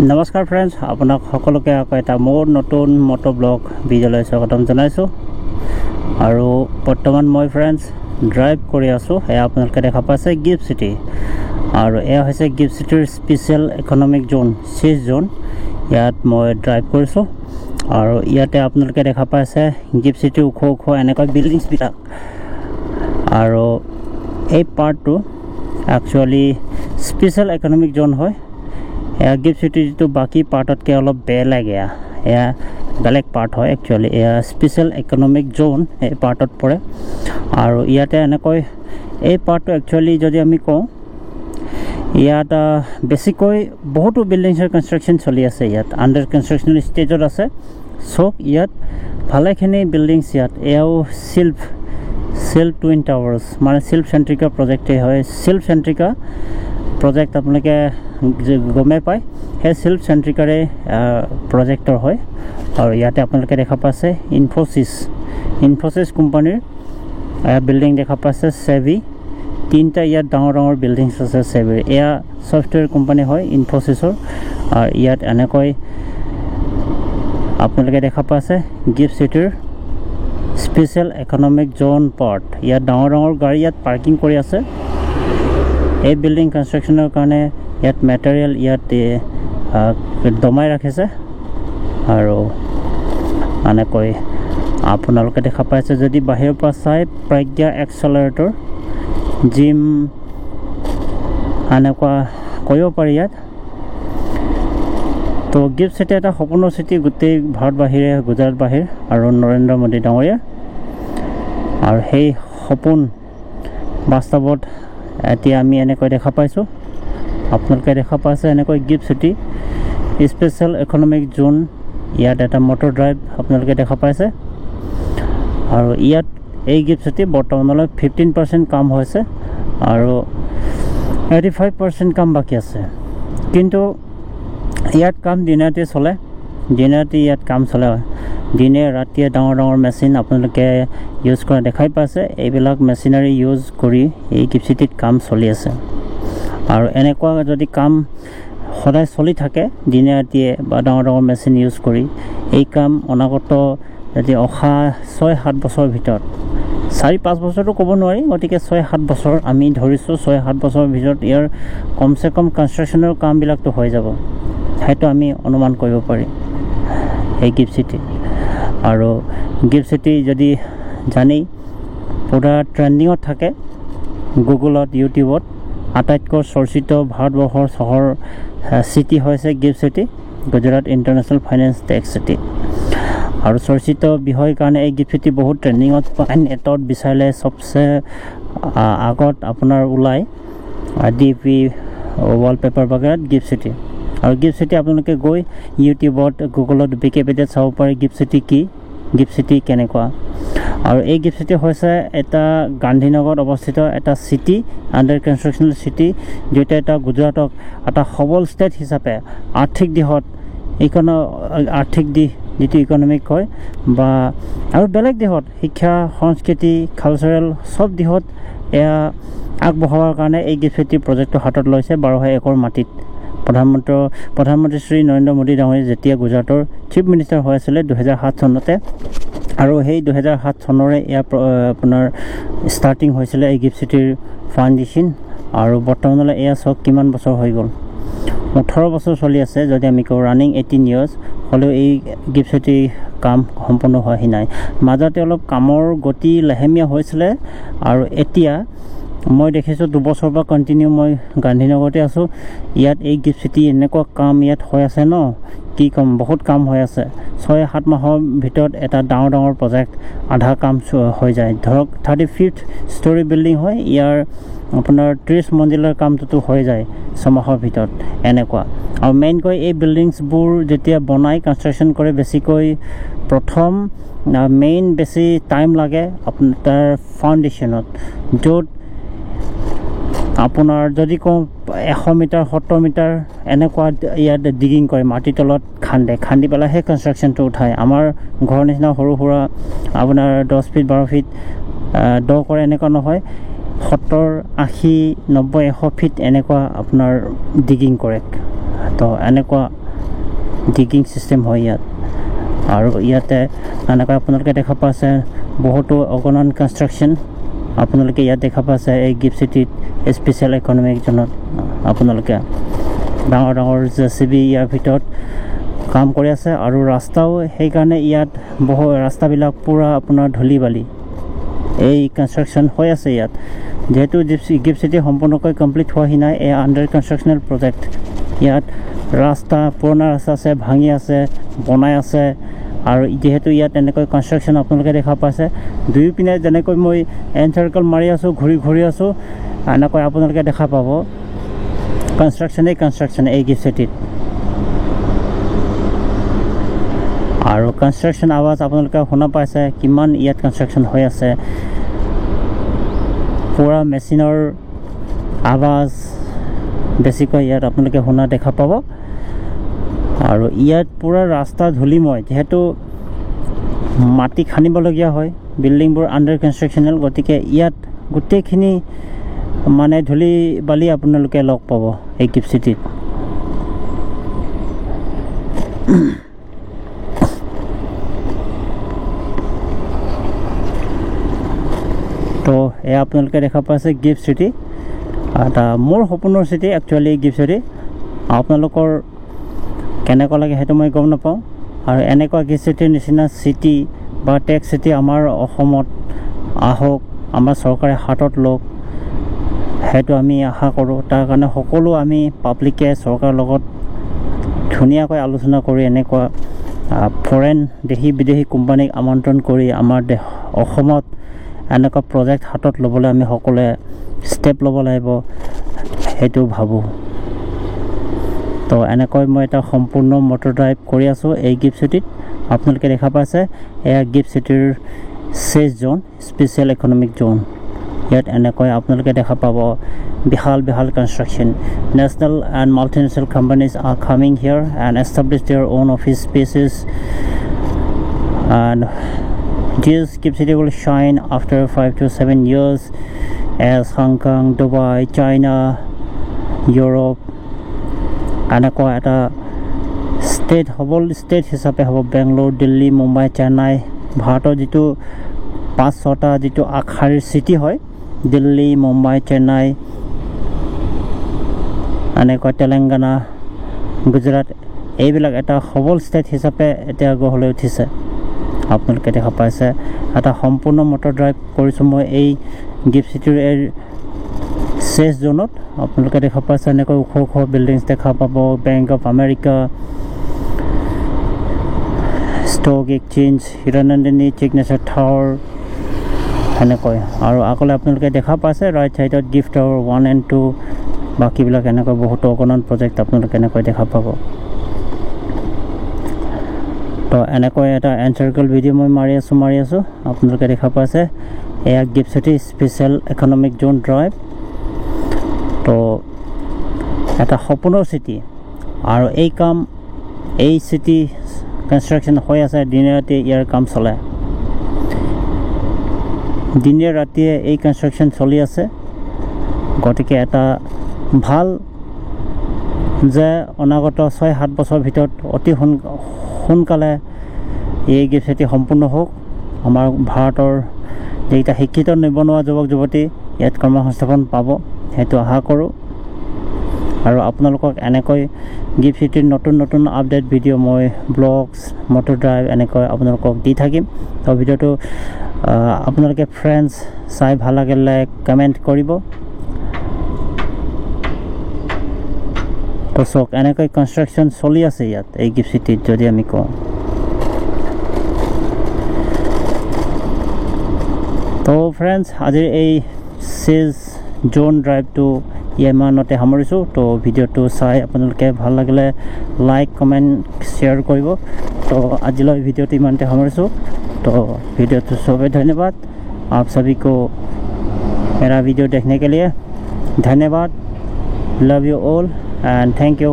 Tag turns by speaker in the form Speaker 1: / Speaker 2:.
Speaker 1: নমস্কাৰ ফ্ৰেণ্ডছ, আপোনাক সকলোকে আকৌ এটা মোৰ নতুন মটো ব্লগ ভিডিঅ'লৈ স্বাগতম জনাইছোঁ। আৰু বৰ্তমান মই ফ্ৰেণ্ডছ ড্ৰাইভ কৰি আছোঁ। এয়া আপোনালোকে দেখা পাইছে গিফ্ট চিটি, আৰু এয়া হৈছে গিফ্ট চিটিৰ স্পেচিয়েল ইকনমিক জোন 6 জোন। ইয়াত মই ড্ৰাইভ কৰিছোঁ আৰু ইয়াতে আপোনালোকে দেখা পাইছে গিফ্ট চিটিৰ ওখ ওখ এনেকুৱা বিল্ডিংছবিলাক। আৰু এই পাৰ্টটো একচুৱেলি স্পেচিয়েল ইকনমিক জোন হয়। এয়া গিফ্ট চিটি যিটো বাকী পাৰ্টতকৈ অলপ বেলেগ, এয়া বেলেগ পাৰ্ট হয়। একচুৱেলি এয়া স্পেচিয়েল ইকনমিক জোন এই পাৰ্টত পৰে। আৰু ইয়াতে এনেকৈ এই পাৰ্টটো একচুৱেলি যদি আমি কওঁ, ইয়াত বেছিকৈ বহুতো বিল্ডিংছৰ কনষ্ট্ৰাকশ্যন চলি আছে। ইয়াত আণ্ডাৰ কনষ্ট্ৰাকশ্যন ষ্টেজত আছে। চ' ইয়াত ভালেখিনি বিল্ডিংছ ইয়াত এয়াও চিল্প টুইন টাৱাৰ্ছ, মানে চিল্প চেণ্ট্ৰিকা প্ৰজেক্টেই হয়। চিল্প চেণ্ট্ৰিকা প্ৰজেক্ট আপোনালোকে গমেই পায়, সেই চিল্প চেণ্ট্ৰিকাৰে প্ৰজেক্টৰ হয়। আৰু ইয়াতে আপোনালোকে দেখা পাইছে ইনফোচিছ কোম্পানীৰ বিল্ডিং দেখা পাইছে। চেভি, তিনিটা ইয়াত ডাঙৰ ডাঙৰ বিল্ডিংছ আছে চেভিৰ। এয়া ছফ্টৱেৰ কোম্পানী হয় ইনফোচিছৰ। আৰু ইয়াত এনেকৈ আপোনালোকে দেখা পাইছে গিফ্ট চিটিৰ স্পেচিয়েল ইকনমিক জোন পাৰ্ট। ইয়াত ডাঙৰ ডাঙৰ গাড়ী ইয়াত পাৰ্কিং কৰি আছে। এই বিল্ডিং কনষ্ট্ৰাকশ্যনৰ কাৰণে ইয়াত মেটেৰিয়েল ইয়াত দমাই ৰাখিছে। আৰু এনেকৈ আপোনালোকে দেখা পাইছে, যদি বাহিৰৰ পৰা চাই, প্ৰজ্ঞা এক্সেলাৰেটৰ জিম এনেকুৱা কৰিব পাৰি ইয়াত। তো গিফ্ট চিটি এটা সপোনৰ চিটি গোটেই ভাৰত বাহিৰে, গুজৰাট বাহিৰ আৰু নৰেন্দ্ৰ মোদী ডাঙৰীয়া। আৰু সেই সপোন বাস্তৱত এতিয়া আমি এনেকৈ দেখা পাইছোঁ। আপোনালোকে দেখা পাইছে এনেকৈ গিফ্ট চিটি স্পেচিয়েল ইকনমিক জোন। ইয়াত এটা মটৰ ড্ৰাইভ আপোনালোকে দেখা পাইছে। আৰু ইয়াত এই গিফ্ট চিটি বৰ্তমানলৈ 15% কাম হৈছে আৰু 85% কাম বাকী আছে। কিন্তু ইয়াত কাম দিনে ৰাতিয়ে চলে, দিনে ৰাতি ইয়াত কাম চলে। দিনে ৰাতিয়ে ডাঙৰ ডাঙৰ মেচিন আপোনালোকে ইউজ কৰা দেখাই পাইছে। এইবিলাক মেচিনাৰী ইউজ কৰি এই গিফ্ট চিটিত কাম চলি আছে। আৰু এনেকুৱা যদি কাম সদায় চলি থাকে দিনে ৰাতিয়ে বা ডাঙৰ ডাঙৰ মেচিন ইউজ কৰি, এই কাম অনাগত যদি অহা 6-7 বছৰৰ ভিতৰত, 4-5 বছৰটো ক'ব নোৱাৰি, গতিকে 6-7 বছৰ আমি ধৰিছোঁ, 6-7 বছৰৰ ভিতৰত ইয়াৰ কমচে কম কনষ্ট্ৰাকশ্যনৰ কামবিলাকতো হৈ যাব, সেইটো আমি অনুমান কৰিব পাৰি এই গিফ্ট চিটি। আৰু গিফ্ট চিটি যদি জানেই পুৰা ট্ৰেণ্ডিঙত থাকে গুগলত, ইউটিউবত। আটাইতকৈ চৰ্চিত ভাৰতবৰ্ষৰ চহৰ চিটি হৈছে GIFT city, Gujarat international finance tech city. আৰু চৰ্চিত বিষয়ৰ কাৰণে এই গিফ্ট চিটি বহুত ট্ৰেণ্ডিঙত পায়। নেটত বিচাৰিলে চবচে আগত আপোনাৰ ওলায় DP ৱালপেপাৰ বাগেৰাত গিফ্ট চিটি। আৰু গিফ্ট চিটি আপোনালোকে গৈ ইউটিউবত, গুগলত, উইকিপিডিয়াত চাব পাৰে গিফ্ট চিটি কি, গিফ্ট চিটি কেনেকুৱা। আৰু এই গিফ্ট চিটি হৈছে এটা গান্ধীনগৰত অৱস্থিত এটা চিটি, আণ্ডাৰ কনষ্ট্ৰাকশ্যনেল চিটি, যিটো এটা গুজৰাটক এটা সবল ষ্টেট হিচাপে আৰ্থিক দিশত, আৰ্থিক দিশ যিটো ইকনমিক কয়, বা আৰু বেলেগ দিশত শিক্ষা, সংস্কৃতি, কালচাৰেল চব দিশত এয়া আগবঢ়াবৰ কাৰণে এই গিফ্ট চিটি প্ৰজেক্টটো হাতত লৈছে 1200 একৰ মাটিত। প্ৰধানমন্ত্ৰী শ্ৰী নৰেন্দ্ৰ মোদী ডাঙৰীয়া যেতিয়া গুজৰাটৰ চিফ মিনিষ্টাৰ হৈ আছিলে 2007 চনতে, আৰু সেই 2007 চনৰে ইয়াৰ আপোনাৰ ষ্টাৰ্টিং হৈছিলে এই গিফ্ট চিটিৰ ফাউণ্ডেশ্যন। আৰু বৰ্তমানলৈ এয়া চাওক কিমান বছৰ হৈ গ'ল, 18 বছৰ চলি আছে। যদি আমি কওঁ ৰানিং 18 years, হ'লেও এই গিফ্ট চিটি কাম সম্পূৰ্ণ হোৱাহি নাই। মাজতে অলপ কামৰ গতি লেহেমীয়া হৈছিলে। আৰু এতিয়া মই দেখিছোঁ 2 বছৰৰ পৰা কণ্টিনিউ মই গান্ধীনগৰতে আছোঁ। ইয়াত এই গিফ্ট চিটি এনেকুৱা কাম ইয়াত হৈ আছে ন, কি ক'ম, বহুত কাম হৈ আছে। 6-7 মাহৰ ভিতৰত এটা ডাঙৰ ডাঙৰ প্ৰজেক্ট আধা কাম হৈ যায়। ধৰক 35th ষ্টৰী বিল্ডিং হয়, ইয়াৰ আপোনাৰ 30 মঞ্জিলৰ কামটোতো হৈ যায় 6 মাহৰ ভিতৰত এনেকুৱা। আৰু মেইনকৈ এই বিল্ডিংছবোৰ যেতিয়া বনাই কনষ্ট্ৰাকশ্যন কৰে, বেছিকৈ প্ৰথম মেইন বেছি টাইম লাগে আপোনাৰ তাৰ ফাউণ্ডেশ্যনত, য'ত আপোনাৰ যদি কওঁ 100 মিটাৰ 70 মিটাৰ এনেকুৱা ইয়াত ডিগিং কৰে, মাটিৰ তলত খান্দি পেলাই সেই কনষ্ট্ৰাকশ্যনটো উঠায়। আমাৰ ঘৰৰ নিচিনা সৰু সুৰা আপোনাৰ 10 ফিট 12 ফিট দ কৰে এনেকুৱা নহয়, 70, 80, 90, 100 ফিট এনেকুৱা আপোনাৰ ডিগিং কৰে। তো এনেকুৱা ডিগিং চিষ্টেম হয় ইয়াত আৰু ইয়াতে এনেকৈ আপোনালোকে দেখা পাইছে বহুতো অগণন কনষ্ট্ৰাকশ্যন আপোনালোকে ইয়াত দেখা পাইছে এই গিফ্ট চিটিত স্পেচিয়েল ইকনমিক জোনত আপোনালোকে ডাঙৰ ডাঙৰ JCB ইয়াৰ ভিতৰত কাম কৰি আছে আৰু ৰাস্তাও সেইকাৰণে ইয়াত বহু ৰাস্তাবিলাক পূৰা আপোনাৰ ধূলি বালি এই কনষ্ট্ৰাকশ্যন হৈ আছে ইয়াত যেহেতু গিফ্ট চিটি সম্পূৰ্ণকৈ কমপ্লিট হোৱাহি নাই এই আণ্ডাৰ কনষ্ট্ৰাকশ্যনেল প্ৰজেক্ট ইয়াত ৰাস্তা পুৰণা ৰাস্তা আছে ভাঙি আছে বনাই আছে আৰু যেহেতু ইয়াত এনেকৈ কনষ্ট্ৰাকশ্যন আপোনালোকে দেখা পাইছে দুয়োপিনে যেনেকৈ মই এনচাৰ্কেল মাৰি আছোঁ ঘূৰি আছোঁ এনেকৈ আপোনালোকে দেখা পাব কনষ্ট্ৰাকশ্যন এই গিফ্ট চিটিত আৰু কনষ্ট্ৰাকশ্যন আৱাজ আপোনালোকে শুনা পাইছে কিমান ইয়াত কনষ্ট্ৰাকশ্যন হৈ আছে পুৰা মেচিনৰ আৱাজ বেছিকৈ ইয়াত আপোনালোকে শুনা দেখা পাব আৰু ইয়াত পুৰা ৰাস্তা ধূলিময় যেহেতু মাটি খান্দিবলগীয়া হয় বিল্ডিংবোৰ আণ্ডাৰ কনষ্ট্ৰাকশ্যনেল গতিকে ইয়াত গোটেইখিনি মানে ধূলি বালি আপোনালোকে লগ পাব এই গিফ্ট চিটিত তো এয়া আপোনালোকে দেখা পাইছে গিফ্ট চিটি এটা মোৰ সপোনৰ চিটি একচুৱেলি গিফ্ট চিটি আপোনালোকৰ কেনেকুৱা লাগে সেইটো মই গম নাপাওঁ আৰু এনেকুৱা গিফ্ট চিটিৰ নিচিনা চিটি বা টেক চিটি আমাৰ অসমত আহক আমাৰ চৰকাৰে হাতত লওক সেইটো আমি আশা কৰোঁ তাৰ কাৰণে সকলো আমি পাব্লিকে চৰকাৰৰ লগত ধুনীয়াকৈ আলোচনা কৰি এনেকুৱা ফৰেন দেশী বিদেশী কোম্পানীক আমন্ত্ৰণ কৰি আমাৰ অসমত এনেকুৱা প্ৰজেক্ট হাতত ল'বলৈ আমি সকলোৱে ষ্টেপ ল'ব লাগিব সেইটো ভাবোঁ তো এনেকৈ মই এটা সম্পূৰ্ণ মটৰ ড্ৰাইভ কৰি আছোঁ এই গিফ্ট চিটিত আপোনালোকে দেখা পাইছে এয়া গিফ্ট চিটিৰ চেজ জোন স্পেচিয়েল ইকনমিক জোন ইয়াত এনেকৈ আপোনালোকে দেখা পাব বিশাল construction national and multinational companies are coming here and establish their own office spaces and this gift city will shine after 5 to 7 years as Hong Kong, Dubai, China, Europe এনেকুৱা এটা state হ'ব state হিচাপে হ'ব বেংগলোৰ দিল্লী মুম্বাই চেন্নাই ভাৰতৰ যিটো 5-6টা যিটো আগশাৰীৰ city হয় দিল্লী মুম্বাই চেন্নাই এনেকুৱা তেলেংগানা গুজৰাট এইবিলাক এটা সবল ষ্টেট হিচাপে এতিয়া গঢ় লৈ উঠিছে আপোনালোকে দেখা পাইছে এটা সম্পূৰ্ণ মটৰ ড্ৰাইভ কৰিছোঁ মই এই গিফ্ট চিটিৰ চেছ জোনত আপোনালোকে দেখা পাইছে এনেকৈ ওখ বিল্ডিংছ দেখা পাব Bank of America stock exchange Hiranandani signature tower এনেকৈ আৰু আগলৈ আপোনালোকে দেখা পাইছে ৰাইট ছাইডত গিফ্ট টাৱাৰ 1 and 2 বাকীবিলাক এনেকৈ বহুতো অগণন প্ৰজেক্ট আপোনালোকে এনেকৈ দেখা পাব তো এনেকৈ এটা এনচাৰ্কেল ভিডিঅ' মই মাৰি আছোঁ আপোনালোকে দেখা পাইছে এয়া গিফ্ট চিটি স্পেচিয়েল ইকনমিক জোন ড্ৰাইভ তো এটা সপোনৰ চিটি আৰু এই চিটি কনষ্ট্ৰাকশ্যন হৈ আছে দিনে ৰাতিয়ে ইয়াৰ কাম চলে দিনে ৰাতিয়ে এই কনষ্ট্ৰাকশ্যন চলি আছে গতিকে এটা ভাল যে অনাগত 6-7 বছৰ ভিতৰত অতি সোনকালে এই গিফ্ট চিটি সম্পূৰ্ণ হওক আমাৰ ভাৰতৰ যিকেইটা শিক্ষিত নিবনুৱা যুৱক যুৱতী ইয়াত কৰ্মসংস্থাপন পাব সেইটো আশা কৰোঁ আৰু আপোনালোকক এনেকৈ গিফ্ট চিটিৰ নতুন আপডেট ভিডিঅ' মই ব্লগছ মটৰ ড্ৰাইভ এনেকৈ আপোনালোকক দি থাকিম তো ভিডিঅ'টো আপোনালোকে ফ্ৰেণ্ডছ চাই ভাল লাগিলে কমেণ্ট কৰিব তো চাওক এনেকৈ কনষ্ট্ৰাকশ্যন চলি আছে ইয়াত এই গিফ্ট চিটিত যদি আমি কওঁ তো ফ্ৰেণ্ডছ আজিৰ এই চেজ জোন ড্ৰাইভটো ইমানতে সামৰিছোঁ তো ভিডিঅ'টো চাই আপোনালোকে ভাল লাগিলে লাইক কমেণ্ট শ্বেয়াৰ কৰিব তো আজিলৈ ভিডিঅ'টো ইমানতে সামৰিছোঁ तो वीडियो तो सभी धन्यवाद आप सभी को मेरा वीडियो देखने के लिए धन्यवाद love you all and thank you